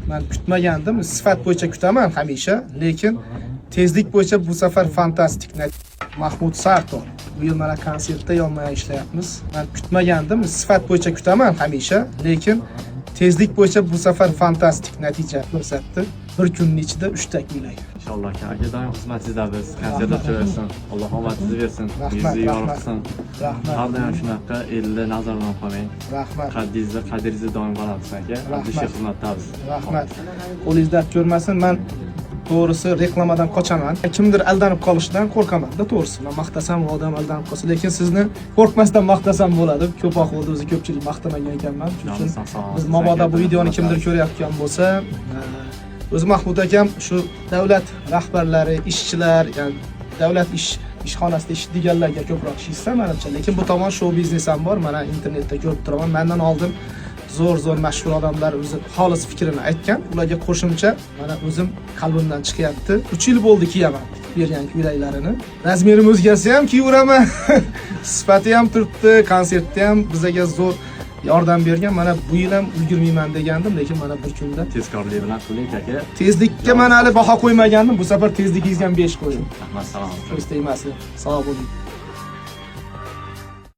Men kutmagandim. Sifat bo'yicha kutaman hamisha, lekin tezlik bo'yicha bu safar fantastik. Mahmud Sartor. Bu yil mana konsertda yonma ishlayapmiz. Men kutmagandim. Sifat bo'yicha kutaman hamisha, lekin tezlik bo'yicha bu safar fantastik natija ko'rsatdi. Bir kunning ichida 3 ta kuylay. İnşallah ki aka doim xizmatingizda biz konsertda o'tkazaversin. Alloh omadingizni bersin. Yuzingizni yorug'sin. Rahmat. Har doim shunaqa elda nazardan qolmang. Rahmat. Qadringizni doim baland qilsin aka. Abdushe xizmatdamiz. Rahmat. Qo'lingiz dard ko'rmasin. Men to'g'risi reklamadan qochaman. Kimdir aldanib qolishidan qo'rqaman-da to'g'risi. Men maqtasam odam aldanib qolsa, lekin sizni qo'rqmasdan maqtasam bo'ladi. Ko'proq bo'ldi o'zi ko'pchilik maqtamagan ekanman. Shuning uchun biz mabodo bu videoni kimdir ko'rayotgan bo'lsa, o'zi Mahmud akam shu davlat rahbarlari, ishchilar, ya'ni davlat ishxonasida ishlaydiganlarga ko'proq ishlaysa menimcha, lekin bu tomon show biznes ham bor. Mana internetda ko'rib turaman. Mendan oldin zo'r mashhur odamlar o'zi xolis fikrini aytgan. Ularga qo'shimcha mana o'zim qalbimdan chiqyapti. 3 yil bo'ldi kiyaman bergan kuylaklarini. Razmerim o'zgarsa ham kiyaveraman. Sifati ham turibdi, konsertda ham bizga zo'r yordam bergan. Mana bu yil ham ulgurmayman degandim, lekin mana bir kunda Tezkorlik bilan qiling aka. Tezlikka men hali baho qo'ymagandim. Bu safar tezligingizga ham 5 qo'ydim. Rahmat, salom. Ko'z tegmasin. Sog' bo'ling.